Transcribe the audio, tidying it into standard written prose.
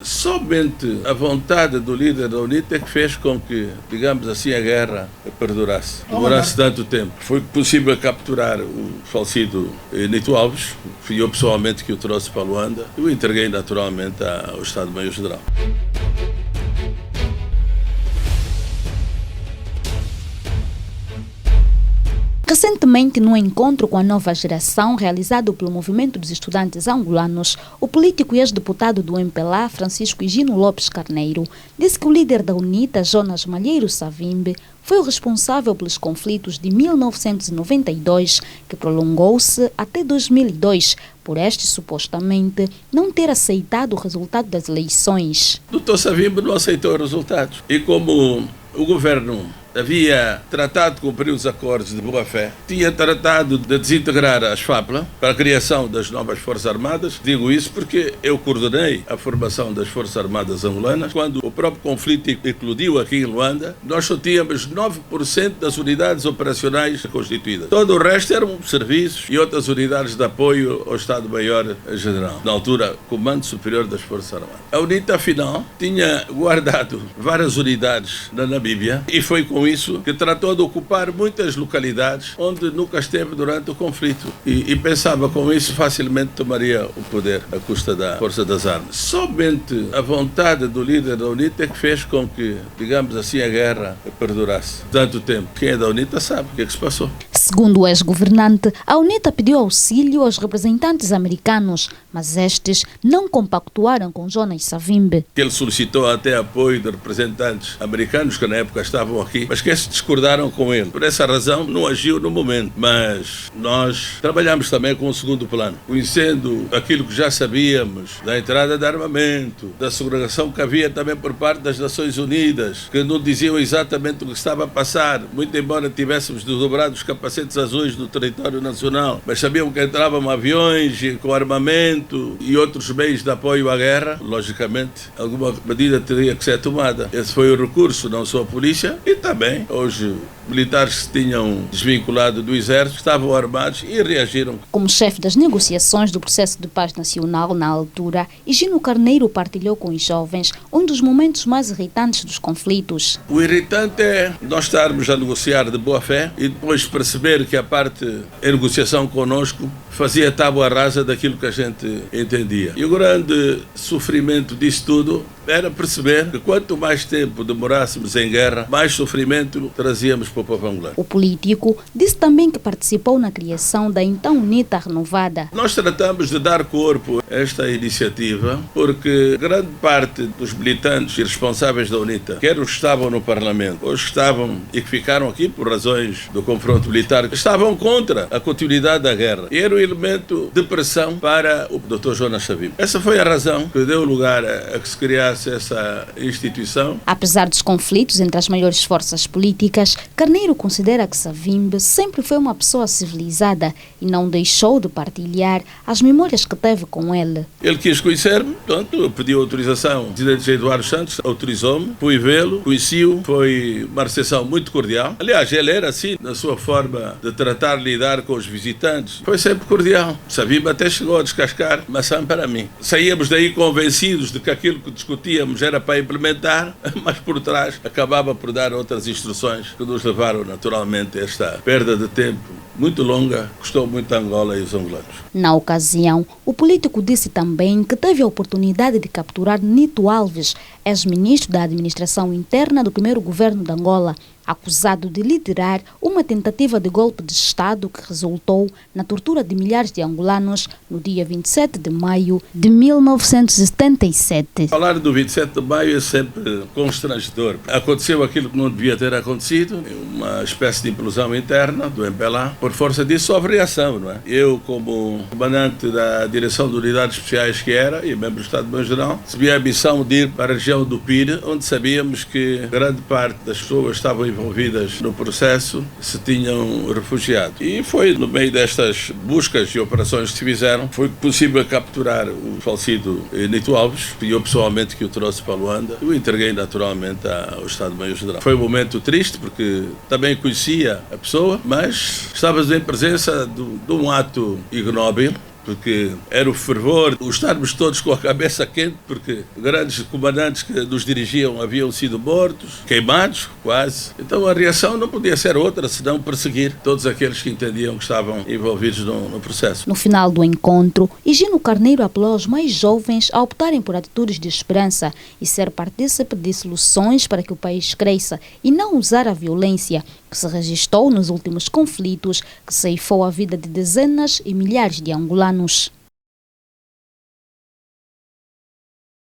Somente a vontade do líder da UNITA é que fez com que, digamos assim, a guerra durasse tanto tempo. Foi possível capturar o falecido Nito Alves, fui eu pessoalmente que o trouxe para Luanda e o entreguei naturalmente ao Estado-Maior-General. Recentemente, no encontro com a nova geração realizado pelo Movimento dos Estudantes Angolanos, o político e ex-deputado do MPLA, Francisco Higino Lopes Carneiro, disse que o líder da UNITA, Jonas Malheiro Savimbi, foi o responsável pelos conflitos de 1992, que prolongou-se até 2002, por este supostamente não ter aceitado o resultado das eleições. O Dr. Savimbi não aceitou os resultados. E como o governo havia tratado de cumprir os acordos de boa-fé, tinha tratado de desintegrar as FAPLA para a criação das novas Forças Armadas. Digo isso porque eu coordenei a formação das Forças Armadas angolanas. Quando o próprio conflito eclodiu aqui em Luanda, nós só tínhamos 9% das unidades operacionais constituídas. Todo o resto eram serviços e outras unidades de apoio ao Estado-Maior-General. Na altura, Comando Superior das Forças Armadas. A UNITA, afinal, tinha guardado várias unidades na Namíbia e foi com isso que tratou de ocupar muitas localidades onde nunca esteve durante o conflito e pensava com isso facilmente tomaria o poder à custa da força das armas. Somente a vontade do líder da UNITA é que fez com que, digamos assim, a guerra perdurasse tanto tempo. Quem é da UNITA sabe o que é que se passou. Segundo o ex-governante, a UNITA pediu auxílio aos representantes americanos, mas estes não compactuaram com Jonas Savimbi. Ele solicitou até apoio de representantes americanos que na época estavam aqui, mas que esses discordaram com ele. Por essa razão não agiu no momento, mas nós trabalhamos também com o segundo plano, conhecendo aquilo que já sabíamos da entrada de armamento, da segregação que havia também por parte das Nações Unidas, que não diziam exatamente o que estava a passar, muito embora tivéssemos desdobrado os capacetes azuis no território nacional, mas sabiam que entravam aviões com armamento e outros meios de apoio à guerra. Logicamente, alguma medida teria que ser tomada. Esse foi o recurso, não só a polícia, e também hoje militares que se tinham desvinculado do exército, estavam armados e reagiram. Como chefe das negociações do processo de paz nacional na altura, Higino Carneiro partilhou com os jovens um dos momentos mais irritantes dos conflitos. O irritante é nós estarmos a negociar de boa fé e depois perceber que a parte em negociação connosco fazia tábua rasa daquilo que a gente entendia. E o grande sofrimento disso tudo era perceber que quanto mais tempo demorássemos em guerra, mais sofrimento trazíamos para o povo angolano. O político disse também que participou na criação da então UNITA renovada. Nós tratamos de dar corpo a esta iniciativa porque grande parte dos militantes e responsáveis da UNITA, quer os que estavam no Parlamento, ou os que estavam e que ficaram aqui por razões do confronto militar, estavam contra a continuidade da guerra. E era um elemento de pressão para o Dr. Jonas Savimbi. Essa foi a razão que deu lugar a que se criasse essa instituição. Apesar dos conflitos entre as maiores forças políticas, Carneiro considera que Savimbi sempre foi uma pessoa civilizada e não deixou de partilhar as memórias que teve com ele. Ele quis conhecer-me, portanto, eu pedi autorização. O presidente Eduardo Santos autorizou-me, fui vê-lo, conheci-o, foi uma recepção muito cordial. Aliás, ele era assim, na sua forma de tratar, lidar com os visitantes, foi sempre cordial. Savimbi até chegou a descascar maçã para mim. Saíamos daí convencidos de que aquilo que discutíamos era para implementar, mas por trás acabava por dar outras instruções que nos levaram naturalmente a esta perda de tempo muito longa, custou muito a Angola e os angolanos. Na ocasião, o político disse também que teve a oportunidade de capturar Nito Alves, ex-ministro da Administração Interna do primeiro governo de Angola, acusado de liderar uma tentativa de golpe de Estado que resultou na tortura de milhares de angolanos no dia 27 de maio de 1977. Falar do 27 de maio é sempre constrangedor. Aconteceu aquilo que não devia ter acontecido, uma espécie de implosão interna do MPLA. Por força disso, houve reação, não é? Eu, como comandante da Direção de Unidades Especiais que era, e membro do Estado-Maior-General, recebi a missão de ir para a região do Pire, onde sabíamos que grande parte das pessoas estavam envolvidas no processo se tinham refugiado. E foi no meio destas buscas e operações que se fizeram, foi possível capturar o falecido Nito Alves, fui eu pessoalmente que o trouxe para Luanda e o entreguei naturalmente ao Estado-Maior-General. Foi um momento triste porque também conhecia a pessoa, mas estávamos em presença de um ato ignóbil porque era o fervor, estarmos todos com a cabeça quente, porque grandes comandantes que nos dirigiam haviam sido mortos, queimados quase. Então a reação não podia ser outra senão perseguir todos aqueles que entendiam que estavam envolvidos no processo. No final do encontro, Higino Carneiro apelou aos mais jovens a optarem por atitudes de esperança e ser partícipe de soluções para que o país cresça e não usar a violência que se registrou nos últimos conflitos que ceifou a vida de dezenas e milhares de angolanos.